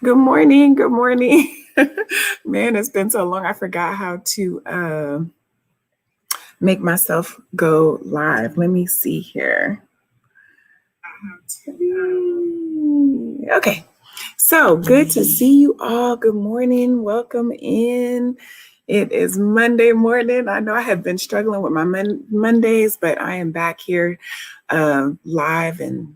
Good morning. Good morning. Man, it's been so long. I forgot how to make myself go live. Let me see here. Okay. So good to see you all. Good morning. Welcome in. It is Monday morning. I know I have been struggling with my Mondays, but I am back here live and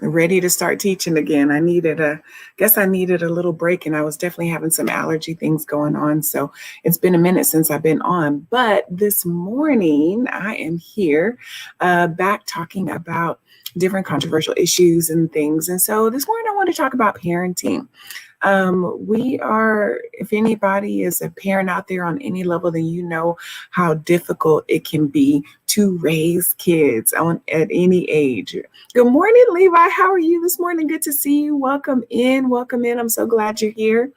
ready to start teaching again. I needed a little break, and I was definitely having some allergy things going on. So it's been a minute since I've been on, but this morning I am here back talking about different controversial issues and things. And so this morning I want to talk about parenting. If anybody is a parent out there on any level, then you know how difficult it can be to raise kids at any age. Good morning, Levi. How are you this morning? Good to see you. Welcome in. Welcome in. I'm so glad you're here.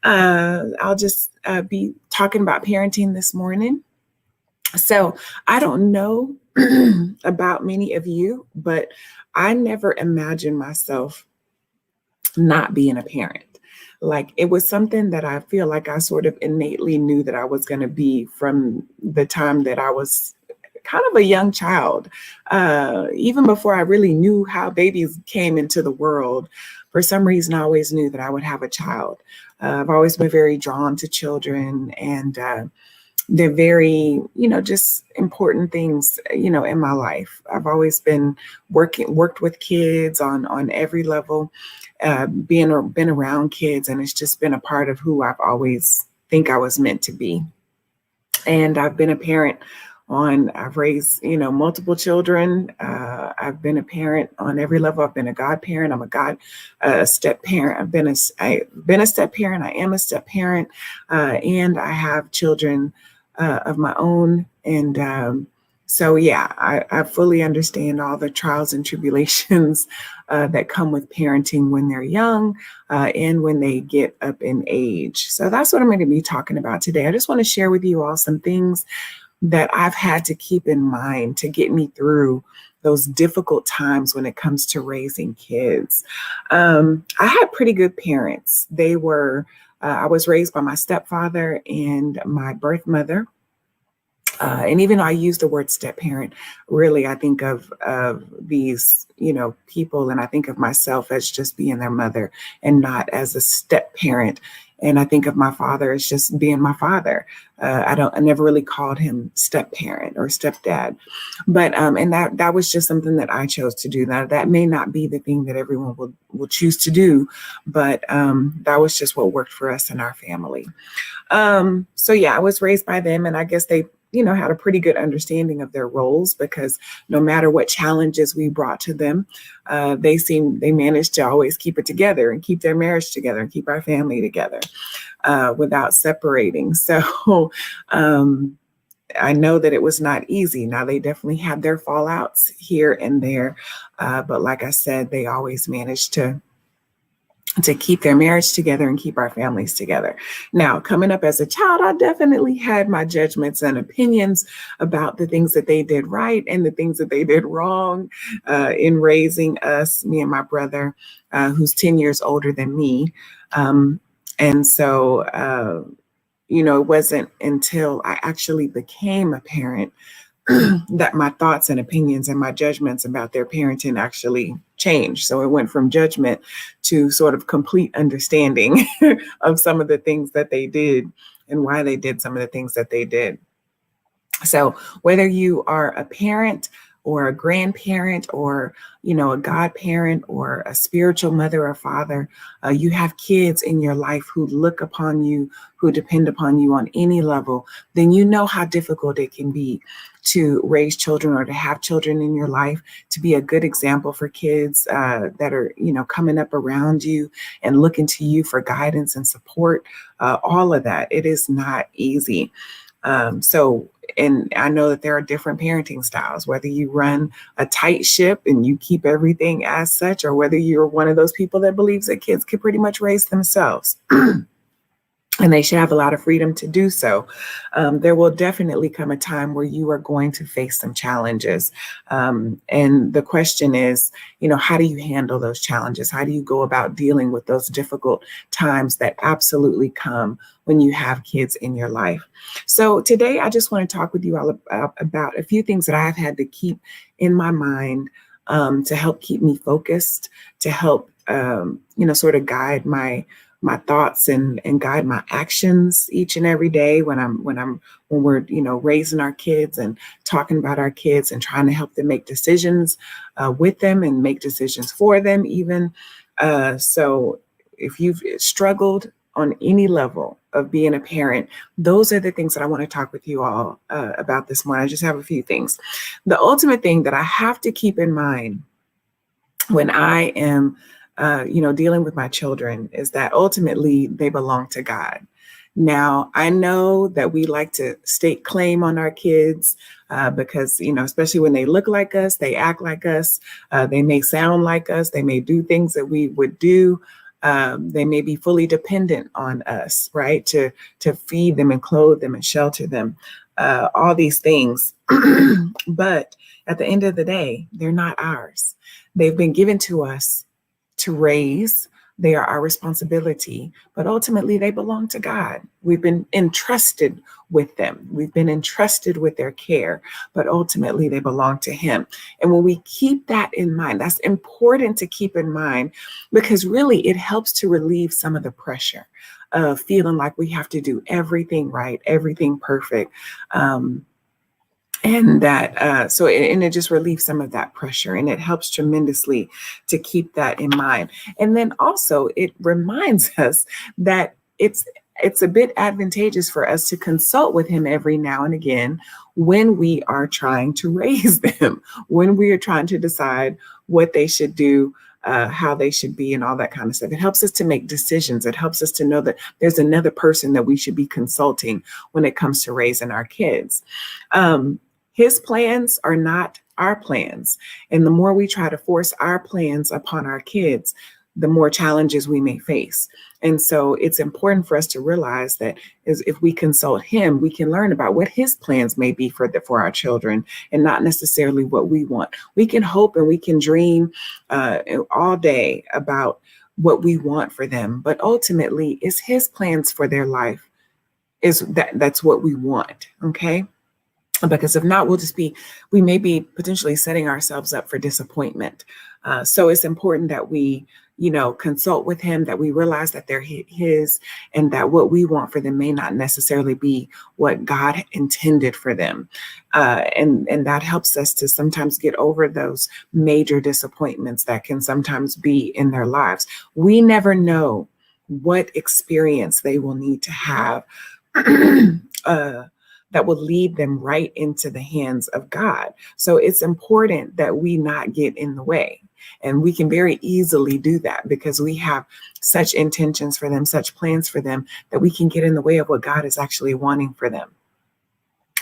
I'll just be talking about parenting this morning. So I don't know about many of you, but I never imagined myself not being a parent. Like, it was something that I feel like I sort of innately knew that I was going to be from the time that I was kind of a young child. Even before I really knew how babies came into the world, for some reason, I always knew that I would have a child. I've always been very drawn to children, and they're very, just important things, in my life. I've always been worked with kids on every level, been around kids, and it's just been a part of who I've always think I was meant to be. And I've been a parent I've raised, multiple children. I've been a parent on every level. I've been a godparent. I'm a step parent. I've been a step parent. I am a step parent, and I have children of my own. And so, yeah, I fully understand all the trials and tribulations that come with parenting when they're young and when they get up in age. So that's what I'm going to be talking about today. I just want to share with you all some things that I've had to keep in mind to get me through those difficult times when it comes to raising kids. I had pretty good parents. I was raised by my stepfather and my birth mother. And even though I use the word step parent, really, I think of these, people, and I think of myself as just being their mother and not as a step parent. And I think of my father as just being my father. I never really called him step parent or stepdad, but and that was just something that I chose to do. Now, that may not be the thing that everyone will choose to do, but that was just what worked for us in our family. So yeah, I was raised by them, and I guess they had a pretty good understanding of their roles, because no matter what challenges we brought to them, they managed to always keep it together and keep their marriage together and keep our family together without separating. So I know that it was not easy. Now, they definitely had their fallouts here and there, but like I said, they always managed to keep their marriage together and keep our families together. Now, coming up as a child, I definitely had my judgments and opinions about the things that they did right and the things that they did wrong in raising us, me and my brother, who's 10 years older than me. And so, it wasn't until I actually became a parent that my thoughts and opinions and my judgments about their parenting actually changed. So it went from judgment to sort of complete understanding of some of the things that they did and why they did some of the things that they did. So whether you are a parent or a grandparent or, a godparent or a spiritual mother or father, you have kids in your life who look upon you, who depend upon you on any level, then you know how difficult it can be to raise children or to have children in your life, to be a good example for kids that are, coming up around you and looking to you for guidance and support, all of that. It is not easy. And I know that there are different parenting styles, whether you run a tight ship and you keep everything as such, or whether you're one of those people that believes that kids can pretty much raise themselves. and they should have a lot of freedom to do so. There will definitely come a time where you are going to face some challenges. And the question is, how do you handle those challenges? How do you go about dealing with those difficult times that absolutely come when you have kids in your life? So today, I just want to talk with you all about a few things that I've had to keep in my mind to help keep me focused, to help, sort of guide my thoughts and guide my actions each and every day when we're raising our kids and talking about our kids and trying to help them make decisions with them and make decisions for them even. So if you've struggled on any level of being a parent, those are the things that I want to talk with you all about this morning. I just have a few things. The ultimate thing that I have to keep in mind when I am dealing with my children is that ultimately they belong to God. Now, I know that we like to stake claim on our kids because, especially when they look like us, they act like us, they may sound like us, they may do things that we would do. They may be fully dependent on us, right, to feed them and clothe them and shelter them, all these things. But at the end of the day, they're not ours. They've been given to us to raise. They are our responsibility, but ultimately they belong to God. We've been entrusted with them. We've been entrusted with their care, but ultimately they belong to Him. And when we keep that in mind, that's important to keep in mind, because really it helps to relieve some of the pressure of feeling like we have to do everything right, everything perfect. And it just relieves some of that pressure, and it helps tremendously to keep that in mind. And then also it reminds us that it's a bit advantageous for us to consult with Him every now and again when we are trying to raise them, when we are trying to decide what they should do, how they should be, and all that kind of stuff. It helps us to make decisions. It helps us to know that there's another person that we should be consulting when it comes to raising our kids. His plans are not our plans. And the more we try to force our plans upon our kids, the more challenges we may face. And so it's important for us to realize that if we consult Him, we can learn about what His plans may be for our children, and not necessarily what we want. We can hope and we can dream all day about what we want for them, but ultimately it's His plans for their life that's what we want. Okay. Because if not, we may be potentially setting ourselves up for disappointment. So it's important that we, consult with Him, that we realize that they're His, and that what we want for them may not necessarily be what God intended for them. And that helps us to sometimes get over those major disappointments that can sometimes be in their lives. We never know what experience they will need to have that will lead them right into the hands of God. So it's important that we not get in the way. And we can very easily do that because we have such intentions for them, such plans for them, that we can get in the way of what God is actually wanting for them.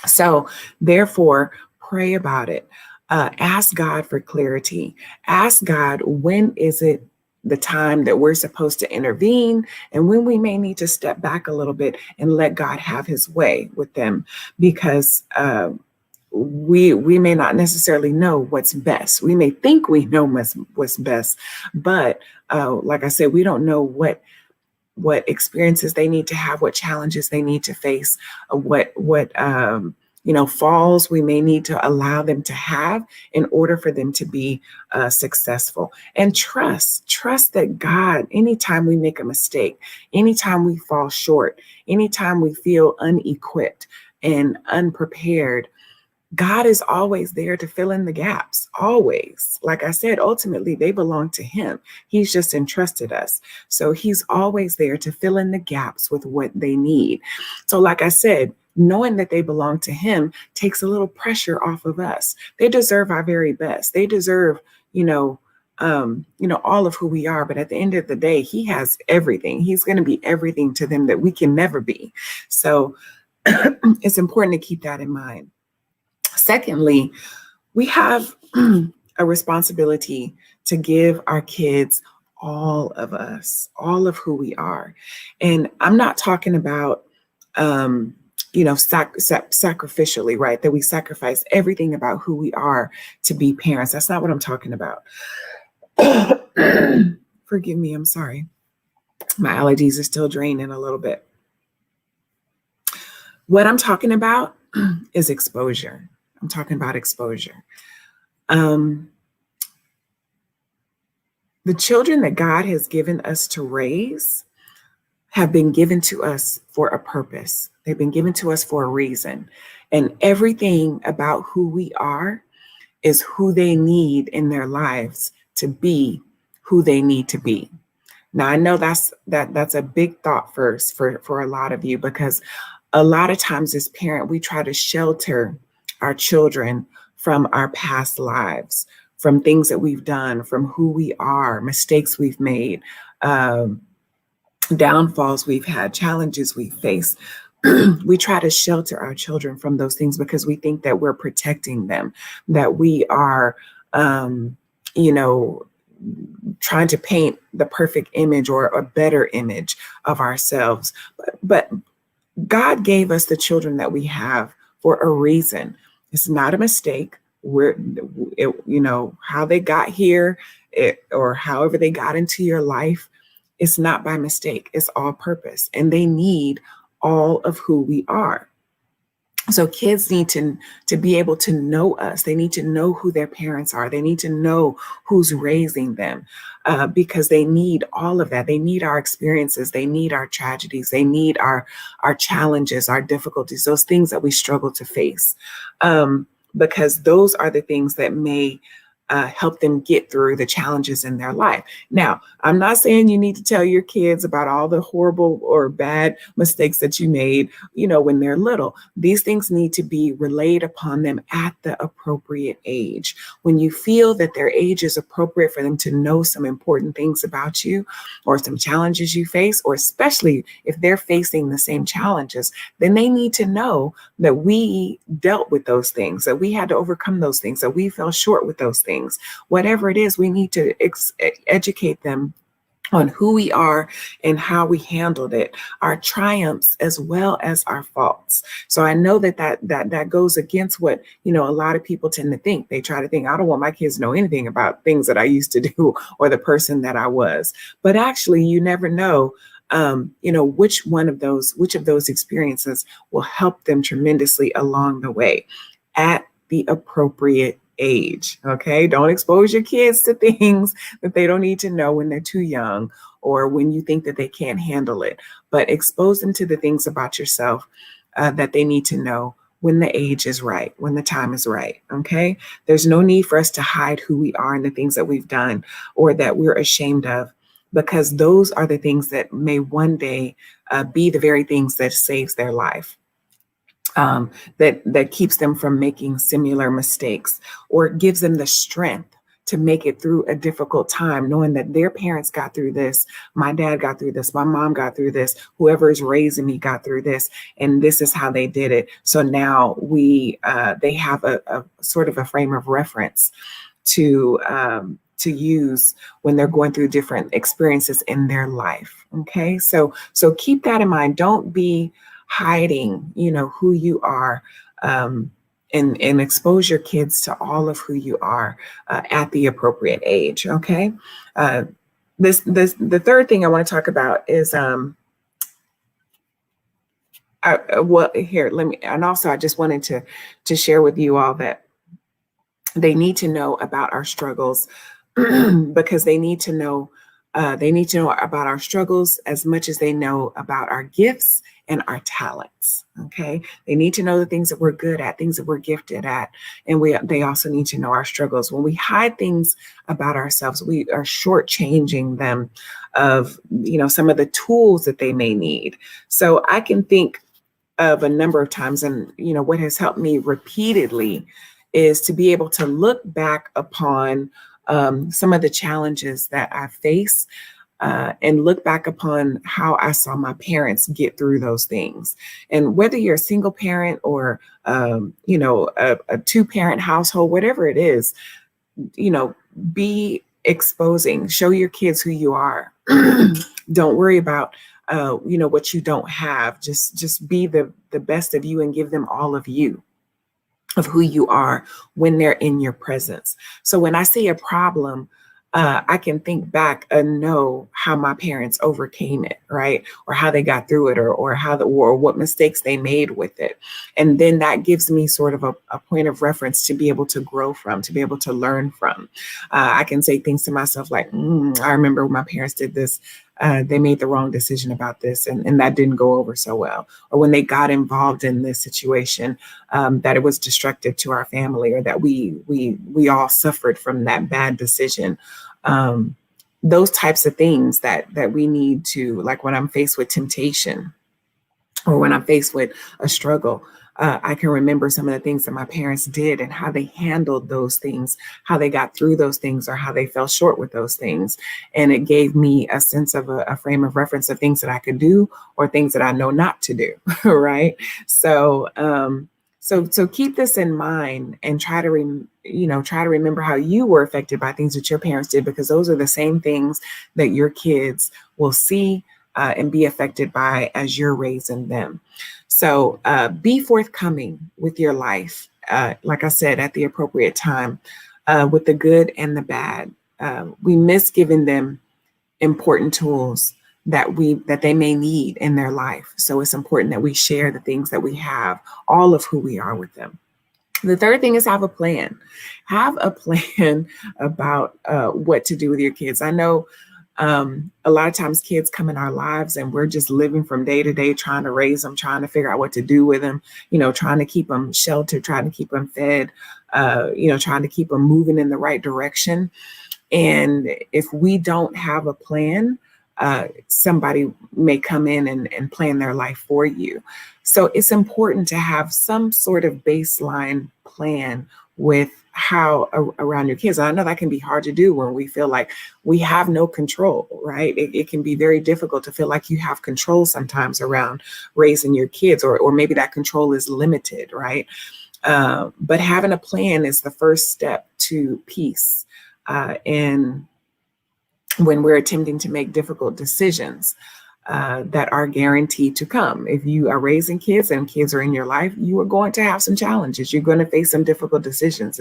So therefore, pray about it. Ask God for clarity. Ask God, when is it the time that we're supposed to intervene, and when we may need to step back a little bit and let God have His way with them, because we may not necessarily know what's best. We may think we know what's best, but like I said, we don't know what experiences they need to have, what challenges they need to face, what falls we may need to allow them to have in order for them to be successful. And trust that God, anytime we make a mistake, anytime we fall short, anytime we feel unequipped and unprepared, God is always there to fill in the gaps, always. Like I said, ultimately, they belong to Him. He's just entrusted us. So He's always there to fill in the gaps with what they need. So like I said, knowing that they belong to Him takes a little pressure off of us. They deserve our very best. They deserve, all of who we are. But at the end of the day, He has everything. He's going to be everything to them that we can never be. So it's important to keep that in mind. Secondly, we have a responsibility to give our kids all of us, all of who we are. And I'm not talking about, sacrificially, right? That we sacrifice everything about who we are to be parents. That's not what I'm talking about. Forgive me, I'm sorry. My allergies are still draining a little bit. What I'm talking about is exposure. I'm talking about exposure. The children that God has given us to raise have been given to us for a purpose. They've been given to us for a reason. And everything about who we are is who they need in their lives to be who they need to be. Now, I know that's a big thought first for a lot of you, because a lot of times as parent, we try to shelter our children from our past lives, from things that we've done, from who we are, mistakes we've made, downfalls we've had, challenges we face. We try to shelter our children from those things because we think that we're protecting them, that we are, trying to paint the perfect image or a better image of ourselves. But God gave us the children that we have for a reason. It's not a mistake. How they got here, or however they got into your life, it's not by mistake. It's all purpose, and they need all of who we are. So kids need to be able to know us. They need to know who their parents are. They need to know who's raising them, because they need all of that. They need our experiences. They need our tragedies. They need our challenges, our difficulties, those things that we struggle to face, because those are the things that may help them get through the challenges in their life. Now, I'm not saying you need to tell your kids about all the horrible or bad mistakes that you made, when they're little. These things need to be relayed upon them at the appropriate age. When you feel that their age is appropriate for them to know some important things about you or some challenges you face, or especially if they're facing the same challenges, then they need to know that we dealt with those things, that we had to overcome those things, that we fell short with those things. Whatever it is, we need to educate them on who we are and how we handled it, our triumphs as well as our faults. So I know that goes against what, a lot of people tend to think. They try to think, I don't want my kids to know anything about things that I used to do or the person that I was. But actually, you never know, which of those experiences will help them tremendously along the way at the appropriate age. Okay. Don't expose your kids to things that they don't need to know when they're too young or when you think that they can't handle it, but expose them to the things about yourself that they need to know when the age is right, when the time is right. Okay. There's no need for us to hide who we are and the things that we've done or that we're ashamed of, because those are the things that may one day be the very things that saves their life. That keeps them from making similar mistakes, or gives them the strength to make it through a difficult time, knowing that their parents got through this, my dad got through this, my mom got through this, whoever is raising me got through this, and this is how they did it. So now they have a sort of a frame of reference to use when they're going through different experiences in their life. Okay, so keep that in mind. Don't be hiding, who you are, and expose your kids to all of who you are at the appropriate age. Okay. The third thing I want to talk about is, and also I just wanted to share with you all that they need to know about our struggles because they need to know about our struggles as much as they know about our gifts and our talents. Okay. They need to know the things that we're good at, things that we're gifted at. And they also need to know our struggles. When we hide things about ourselves, we are shortchanging them of, some of the tools that they may need. So I can think of a number of times, and, what has helped me repeatedly is to be able to look back upon some of the challenges that I face, and look back upon how I saw my parents get through those things. And whether you're a single parent or, a 2-parent household, whatever it is, be exposing, show your kids who you are. Don't worry about what you don't have. Just be the best of you and give them all of you, of who you are when they're in your presence. So when I see a problem, I can think back and know how my parents overcame it, right? Or how they got through it, or what mistakes they made with it. And then that gives me sort of a point of reference to be able to grow from, to be able to learn from. I can say things to myself like, I remember when my parents did this. They made the wrong decision about this, and that didn't go over so well. Or when they got involved in this situation, that it was destructive to our family, or that we all suffered from that bad decision. Those types of things that we need to, like when I'm faced with temptation, or when I'm faced with a struggle, I can remember some of the things that my parents did and how they handled those things, how they got through those things, or how they fell short with those things. And it gave me a sense of a frame of reference of things that I could do or things that I know not to do. Right. So, so keep this in mind and try to remember how you were affected by things that your parents did, because those are the same things that your kids will see and be affected by as you're raising them. So be forthcoming with your life, like I said, at the appropriate time, with the good and the bad. We miss giving them important tools that they may need in their life. So it's important that we share the things that we have, all of who we are, with them. The third thing is have a plan. Have a plan about what to do with your kids. I know a lot of times kids come in our lives and we're just living from day to day, trying to raise them, trying to figure out what to do with them, trying to keep them sheltered, trying to keep them fed, trying to keep them moving in the right direction. And if we don't have a plan, somebody may come in and plan their life for you. So it's important to have some sort of baseline plan with how around your kids. And I know that can be hard to do when we feel like we have no control, right? It can be very difficult to feel like you have control sometimes around raising your kids, or maybe that control is limited, right? But having a plan is the first step to peace. And when we're attempting to make difficult decisions that are guaranteed to come. If you are raising kids and kids are in your life, you are going to have some challenges. You're going to face some difficult decisions.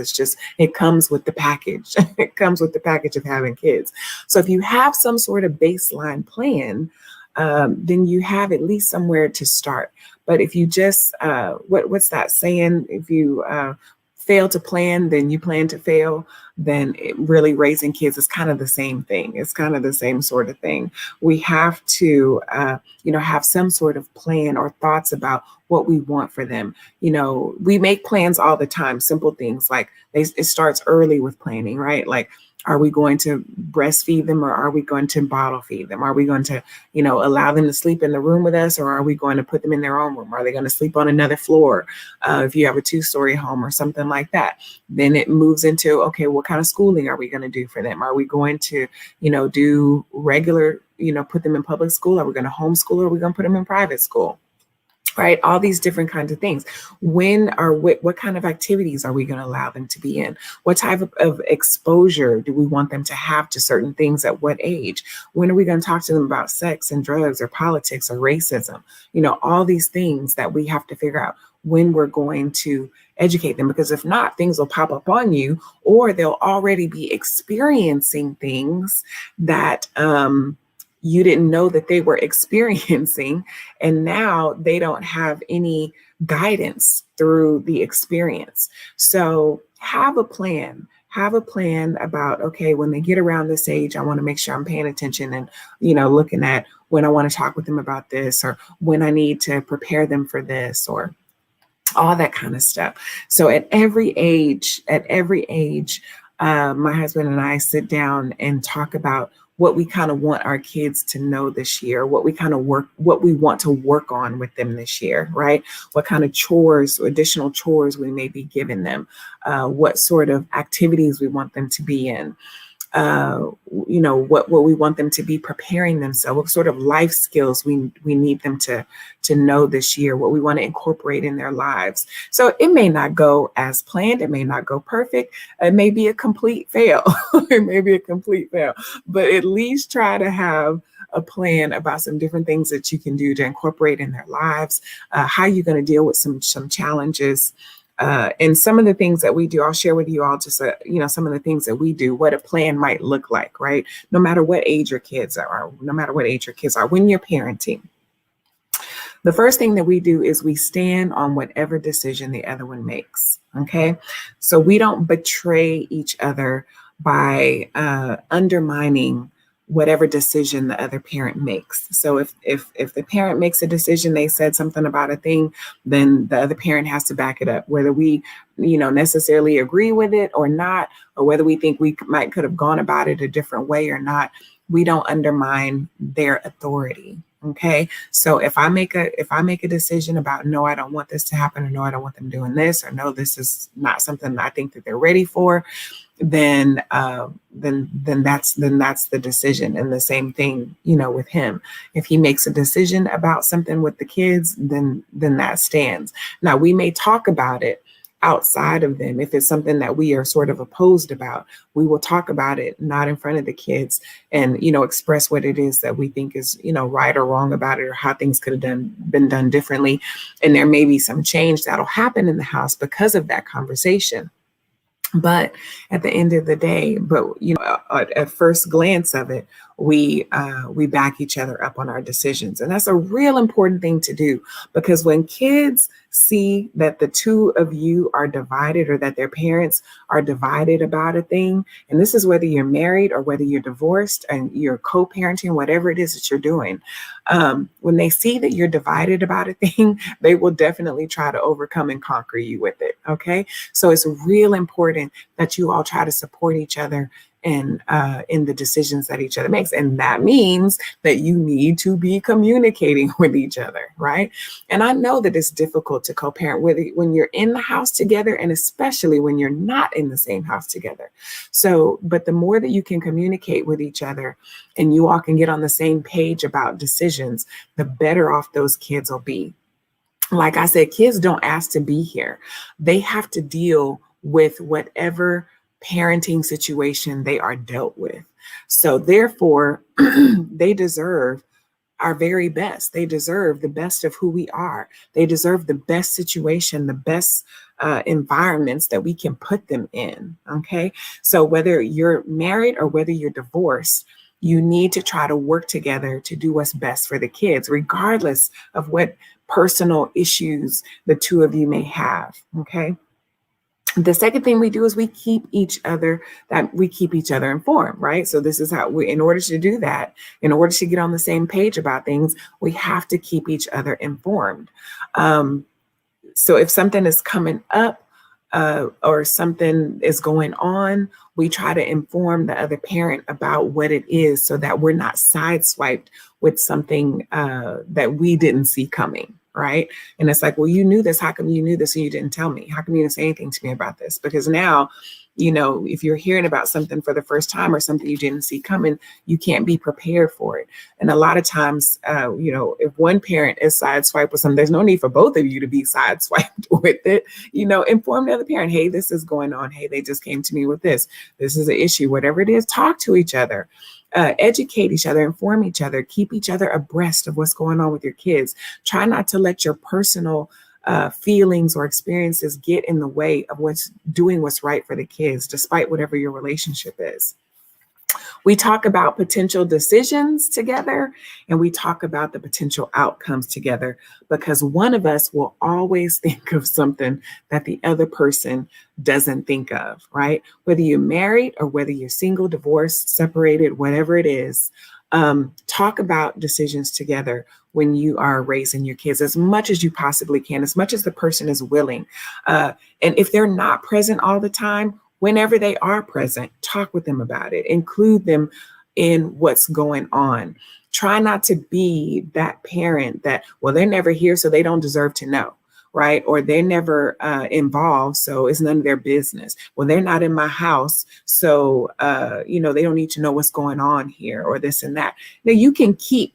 It comes with the package. It comes with the package of having kids. So if you have some sort of baseline plan, then you have at least somewhere to start. But if you just, what's that saying? If you fail to plan, then you plan to fail. Then really raising kids is kind of the same thing. It's kind of the same sort of thing. We have to, have some sort of plan or thoughts about what we want for them. We make plans all the time, simple things like it starts early with planning, right? Like, are we going to breastfeed them, or are we going to bottle feed them? Are we going to, allow them to sleep in the room with us, or are we going to put them in their own room? Are they going to sleep on another floor? If you have a 2-story home or something like that, then it moves into, okay, what kind of schooling are we going to do for them? Are we going to, do regular, put them in public school? Are we going to homeschool, or are we going to put them in private school? Right? All these different kinds of things. What kind of activities are we going to allow them to be in? What type of exposure do we want them to have to certain things at what age? When are we going to talk to them about sex and drugs or politics or racism? All these things that we have to figure out when we're going to educate them, because if not, things will pop up on you, or they'll already be experiencing things that, you didn't know that they were experiencing, and now they don't have any guidance through the experience. So have a plan. Have a plan about, okay, when they get around this age, I want to make sure I'm paying attention and, looking at when I want to talk with them about this, or when I need to prepare them for this, or all that kind of stuff. So at every age, my husband and I sit down and talk about what we kind of want our kids to know this year, what we want to work on with them this year, right? What kind of additional chores we may be giving them, what sort of activities we want them to be in. what we want them to be preparing themselves, what sort of life skills we need them to know this year, what we want to incorporate in their lives. So it may not go as planned, it may not go perfect, it may be a complete fail, it may be a complete fail, but at least try to have a plan about some different things that you can do to incorporate in their lives, how you're going to deal with some challenges. And some of the things that we do, I'll share with you all just, some of the things that we do, what a plan might look like, right? No matter what age your kids are, when you're parenting. The first thing that we do is we stand on whatever decision the other one makes, okay? So we don't betray each other by undermining whatever decision the other parent makes. So if the parent makes a decision, they said something about a thing, then the other parent has to back it up, whether we, necessarily agree with it or not, or whether we think we could have gone about it a different way or not. We don't undermine their authority. Okay. So if I make a decision about, no, I don't want this to happen, or no, I don't want them doing this, or no, this is not something I think that they're ready for, then that's the decision. And the same thing, with him. If he makes a decision about something with the kids, then that stands. Now, we may talk about it outside of them. If it's something that we are sort of opposed about, we will talk about it, not in front of the kids, and, express what it is that we think is, right or wrong about it, or how things could have been done differently. And there may be some change that'll happen in the house because of that conversation. But at the end of the day, at first glance of it, we back each other up on our decisions. And that's a real important thing to do, because when kids see that the two of you are divided, or that their parents are divided about a thing, and this is whether you're married or whether you're divorced and you're co-parenting, whatever it is that you're doing, when they see that you're divided about a thing, they will definitely try to overcome and conquer you with it. Okay. So it's real important that you all try to support each other in the decisions that each other makes. And that means that you need to be communicating with each other, right? And I know that it's difficult to co-parent when you're in the house together, and especially when you're not in the same house together. So, but the more that you can communicate with each other and you all can get on the same page about decisions, the better off those kids will be. Like I said, kids don't ask to be here. They have to deal with whatever parenting situation they are dealt with. So therefore, they deserve our very best. They deserve the best of who we are. They deserve the best situation, the best environments that we can put them in. Okay. So whether you're married or whether you're divorced, you need to try to work together to do what's best for the kids, regardless of what personal issues the two of you may have. Okay. The second thing we do is we keep each other informed, right? So this is how in order to do that, in order to get on the same page about things, we have to keep each other informed. So if something is coming up, or something is going on, we try to inform the other parent about what it is, so that we're not sideswiped with something that we didn't see coming. Right. And it's like, well, you knew this. How come you knew this and you didn't tell me? How come you didn't say anything to me about this? Because now, if you're hearing about something for the first time, or something you didn't see coming, you can't be prepared for it. And a lot of times, if one parent is sideswiped with something, there's no need for both of you to be sideswiped with it. Inform the other parent, hey, this is going on. Hey, they just came to me with this. This is an issue, whatever it is, talk to each other. Educate each other, inform each other, keep each other abreast of what's going on with your kids. Try not to let your personal feelings or experiences get in the way of what's right for the kids, despite whatever your relationship is. We talk about potential decisions together, and we talk about the potential outcomes together, because one of us will always think of something that the other person doesn't think of, right? Whether you're married or whether you're single, divorced, separated, whatever it is, talk about decisions together when you are raising your kids as much as you possibly can, as much as the person is willing. And if they're not present all the time, whenever they are present, talk with them about it, include them in what's going on. Try not to be that parent that, well, they're never here, so they don't deserve to know. right? Or they're never involved, so it's none of their business. Well, they're not in my house, so they don't need to know what's going on here, or this and that. Now, you can keep,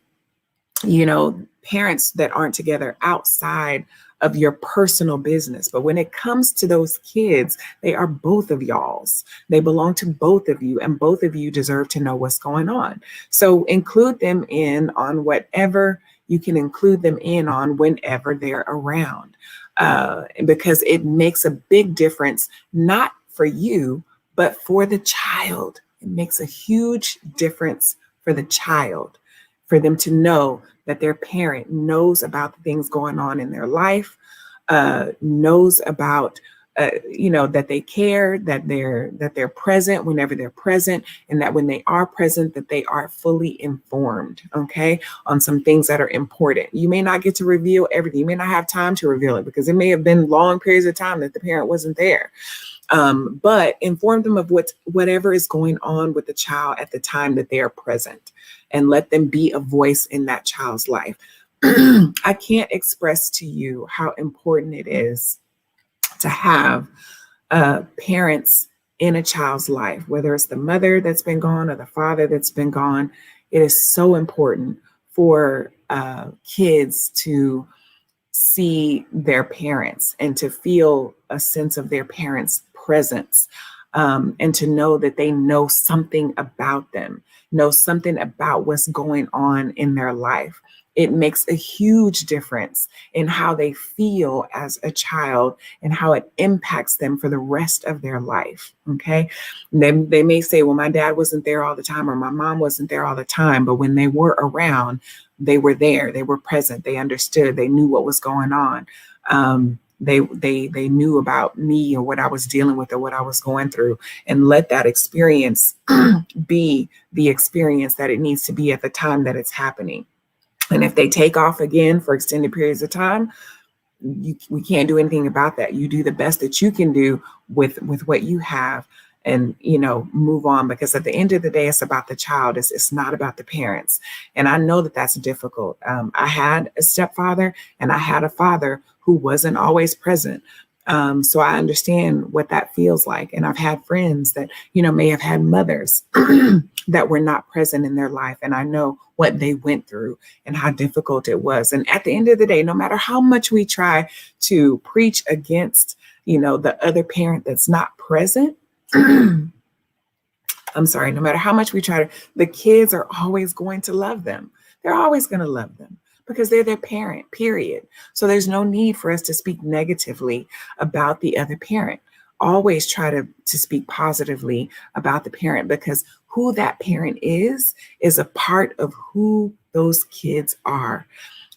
parents that aren't together outside of your personal business. But when it comes to those kids, they are both of y'all's. They belong to both of you, and both of you deserve to know what's going on. So include them in on whatever you can include them in on whenever they're around, because it makes a big difference, not for you, but for the child. It makes a huge difference for the child, for them to know that their parent knows about the things going on in their life, knows about, that they care, that they're present whenever they're present, and that when they are present, that they are fully informed, okay, on some things that are important. You may not get to reveal everything. You may not have time to reveal it because it may have been long periods of time that the parent wasn't there. But inform them of whatever is going on with the child at the time that they are present, and let them be a voice in that child's life. I can't express to you how important it is to have parents in a child's life, whether it's the mother that's been gone or the father that's been gone. It is so important for kids to see their parents and to feel a sense of their parents' presence, and to know that they know something about them, know something about what's going on in their life. It makes a huge difference in how they feel as a child and how it impacts them for the rest of their life. Okay. They may say, well, my dad wasn't there all the time, or my mom wasn't there all the time. But when they were around, they were there. They were present. They understood. They knew what was going on. They knew about me or what I was dealing with or what I was going through, and let that experience be the experience that it needs to be at the time that it's happening. And if they take off again for extended periods of time, we can't do anything about that. You do the best that you can do with what you have, and move on, because at the end of the day, it's about the child. It's not about the parents. And I know that that's difficult. I had a stepfather and I had a father who wasn't always present. So I understand what that feels like. And I've had friends that, may have had mothers that were not present in their life. And I know what they went through and how difficult it was. And at the end of the day, no matter how much we try to preach against, the other parent that's not present, I'm sorry, no matter how much we try to, the kids are always going to love them. They're always going to love them because they're their parent, period. So there's no need for us to speak negatively about the other parent. Always try to speak positively about the parent, because who that parent is a part of who those kids are.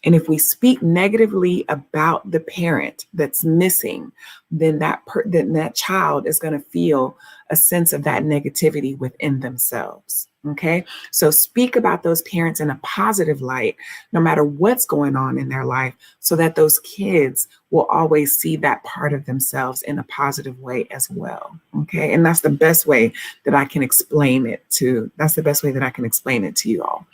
And if we speak negatively about the parent that's missing, then that child is going to feel a sense of that negativity within themselves. Okay. So speak about those parents in a positive light, no matter what's going on in their life, so that those kids will always see that part of themselves in a positive way as well. Okay. And that's the best way that I can explain it to. That's the best way that I can explain it to you all.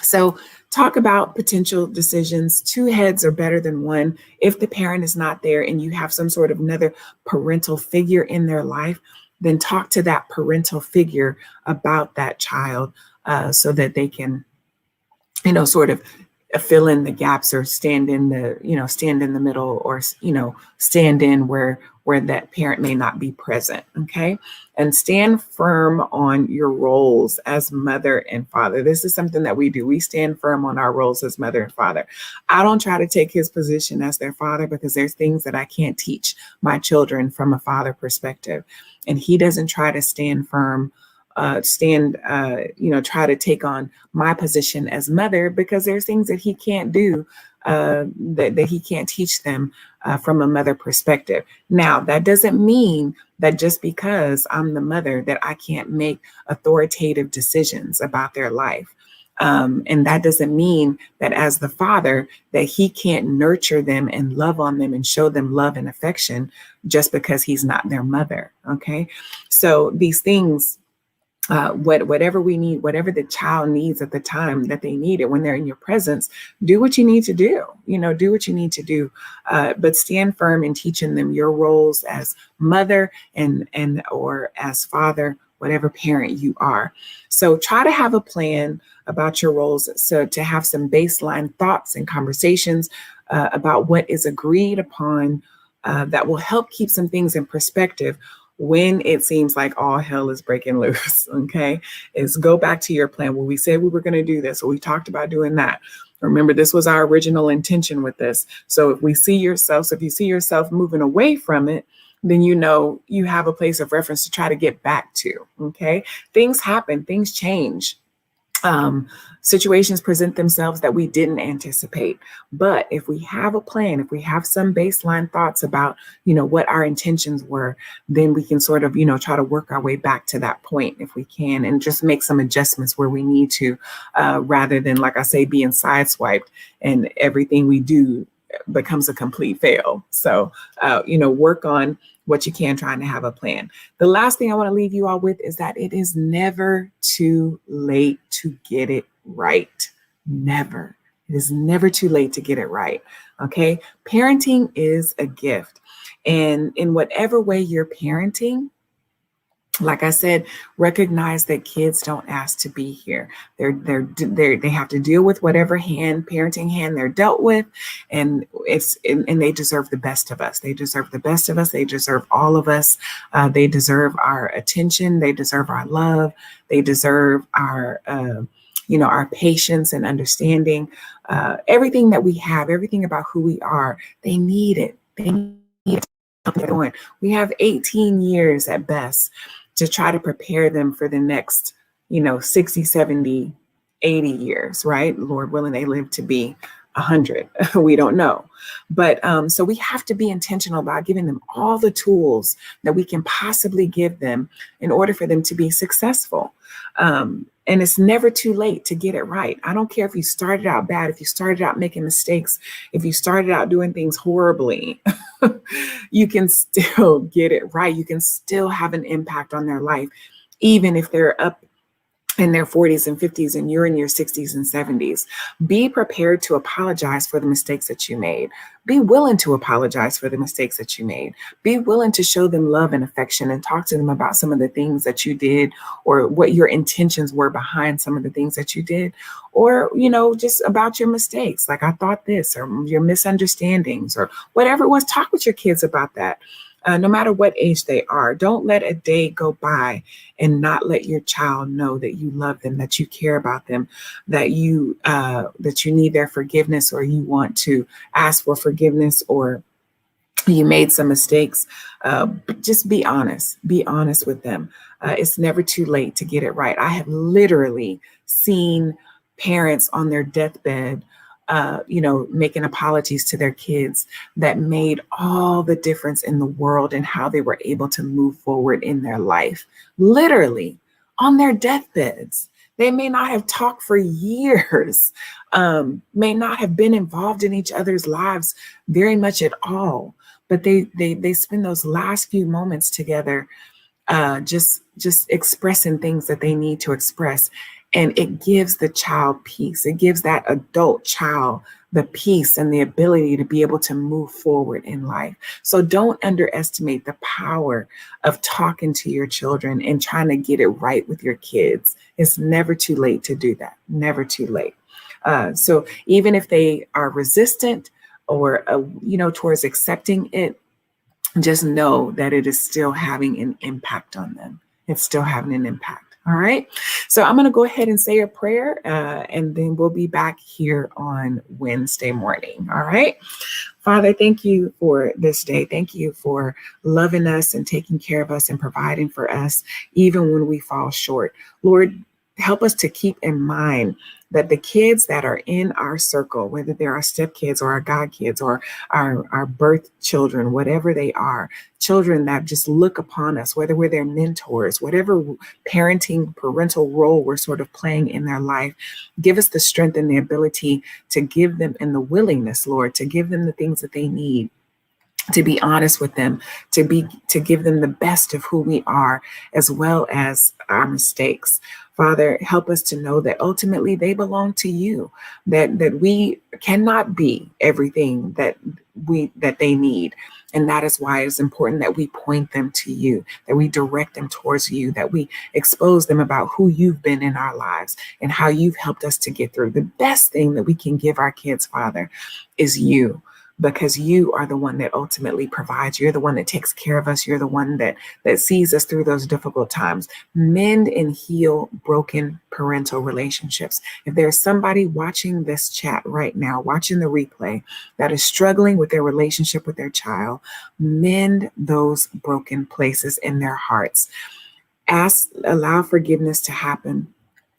So talk about potential decisions. Two heads are better than one. If the parent is not there and you have some sort of another parental figure in their life, then talk to that parental figure about that child, so that they can, sort of fill in the gaps, or stand in the middle, or, stand in where that parent may not be present. Okay. And stand firm on your roles as mother and father. This is something that we do. We stand firm on our roles as mother and father. I don't try to take his position as their father, because there's things that I can't teach my children from a father perspective. And he doesn't try to stand firm, try to take on my position as mother, because there's things that he can't do, that he can't teach them from a mother perspective. Now, that doesn't mean that just because I'm the mother that I can't make authoritative decisions about their life. And that doesn't mean that as the father that he can't nurture them and love on them and show them love and affection just because he's not their mother. Okay. So these things whatever we need, whatever the child needs at the time that they need it, when they're in your presence, do what you need to do. Do what you need to do, but stand firm in teaching them your roles as mother and or as father, whatever parent you are. So try to have a plan about your roles, so to have some baseline thoughts and conversations about what is agreed upon, that will help keep some things in perspective when it seems like all hell is breaking loose. Okay, is go back to your plan. Well, we said we were going to do this, or we talked about doing that. Remember, this was our original intention with this. So if you see yourself moving away from it, then you have a place of reference to try to get back to. Okay, things happen, things change. Situations present themselves that we didn't anticipate. But if we have a plan, if we have some baseline thoughts about, what our intentions were, then we can sort of, try to work our way back to that point if we can, and just make some adjustments where we need to, rather than, like I say, being sideswiped and everything we do becomes a complete fail. So, work on what you can, trying to have a plan. The last thing I want to leave you all with is that it is never too late to get it right. Never. It is never too late to get it right. Okay. Parenting is a gift. And in whatever way you're parenting, like I said, recognize that kids don't ask to be here. They have to deal with whatever parenting hand they're dealt with, and they deserve the best of us. They deserve the best of us. They deserve all of us. They deserve our attention. They deserve our love. They deserve our our patience and understanding. Everything that we have, everything about who we are, they need it. They need it. We have 18 years at best to try to prepare them for the next, 60, 70, 80 years, right? Lord willing, they live to be 100. We don't know. But so we have to be intentional about giving them all the tools that we can possibly give them in order for them to be successful. And it's never too late to get it right. I don't care if you started out bad, if you started out making mistakes, if you started out doing things horribly, you can still get it right. You can still have an impact on their life, even if they're up in their 40s and 50s and you're in your 60s and 70s. Be prepared to apologize for the mistakes that you made. Be willing to apologize for the mistakes that you made. Be willing to show them love and affection and talk to them about some of the things that you did, or what your intentions were behind some of the things that you did, or, just about your mistakes. Like, I thought this, or your misunderstandings, or whatever it was. Talk with your kids about that. No matter what age they are. Don't let a day go by and not let your child know that you love them, that you care about them, that you need their forgiveness, or you want to ask for forgiveness, or you made some mistakes. Just be honest. Be honest with them. It's never too late to get it right. I have literally seen parents on their deathbed making apologies to their kids that made all the difference in the world and how they were able to move forward in their life. Literally on their deathbeds. They may not have talked for years, may not have been involved in each other's lives very much at all, but they spend those last few moments together, just expressing things that they need to express. And it gives the child peace. It gives that adult child the peace and the ability to be able to move forward in life. So don't underestimate the power of talking to your children and trying to get it right with your kids. It's never too late to do that. Never too late. So even if they are resistant or, towards accepting it, just know that it is still having an impact on them. It's still having an impact. All right. So I'm going to go ahead and say a prayer, and then we'll be back here on Wednesday morning. All right. Father, thank you for this day. Thank you for loving us and taking care of us and providing for us, even when we fall short. Lord, help us to keep in mind that the kids that are in our circle, whether they're our stepkids or our godkids or our birth children, whatever they are, children that just look upon us, whether we're their mentors, whatever parental role we're sort of playing in their life, give us the strength and the ability to give them, and the willingness, Lord, to give them the things that they need to be honest with them, to give them the best of who we are, as well as our mistakes. Father, help us to know that ultimately they belong to you, that we cannot be everything that they need. And that is why it's important that we point them to you, that we direct them towards you, that we expose them about who you've been in our lives and how you've helped us to get through. The best thing that we can give our kids, Father, is you, because you are the one that ultimately provides. You're the one that takes care of us. You're the one that sees us through those difficult times. Mend and heal broken parental relationships. If there's somebody watching this chat right now, watching the replay, that is struggling with their relationship with their child, mend those broken places in their hearts. Allow forgiveness to happen.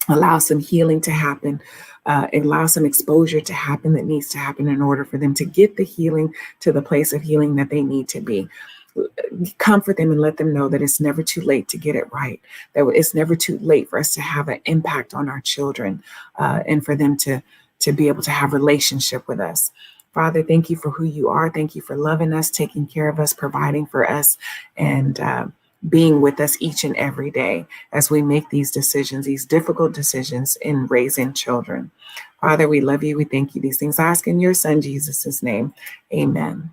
Allow some healing to happen. Allow some exposure to happen that needs to happen in order for them to get the healing to the place of healing that they need to be. Comfort them and let them know that it's never too late to get it right, that it's never too late for us to have an impact on our children, and for them to be able to have relationship with us. Father, thank you for who you are. Thank you for loving us, taking care of us, providing for us, and being with us each and every day as we make these decisions, these difficult decisions in raising children. Father, we love you. We thank you. These things I ask in your son, Jesus' name. Amen.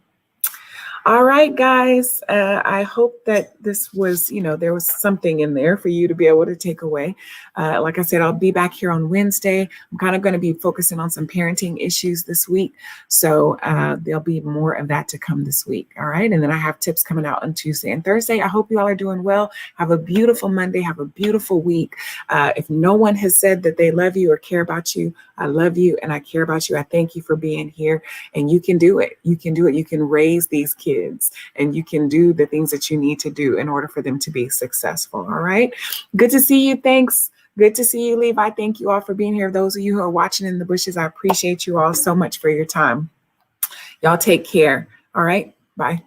All right, guys. I hope that this was, there was something in there for you to be able to take away. Like I said, I'll be back here on Wednesday. I'm kind of going to be focusing on some parenting issues this week. So there'll be more of that to come this week. All right. And then I have tips coming out on Tuesday and Thursday. I hope you all are doing well. Have a beautiful Monday. Have a beautiful week. If no one has said that they love you or care about you, I love you and I care about you. I thank you for being here, and you can do it. You can do it. You can raise these kids, and you can do the things that you need to do in order for them to be successful. All right. Good to see you. Thanks. Good to see you, Levi. Thank you all for being here. Those of you who are watching in the bushes, I appreciate you all so much for your time. Y'all take care. All right. Bye.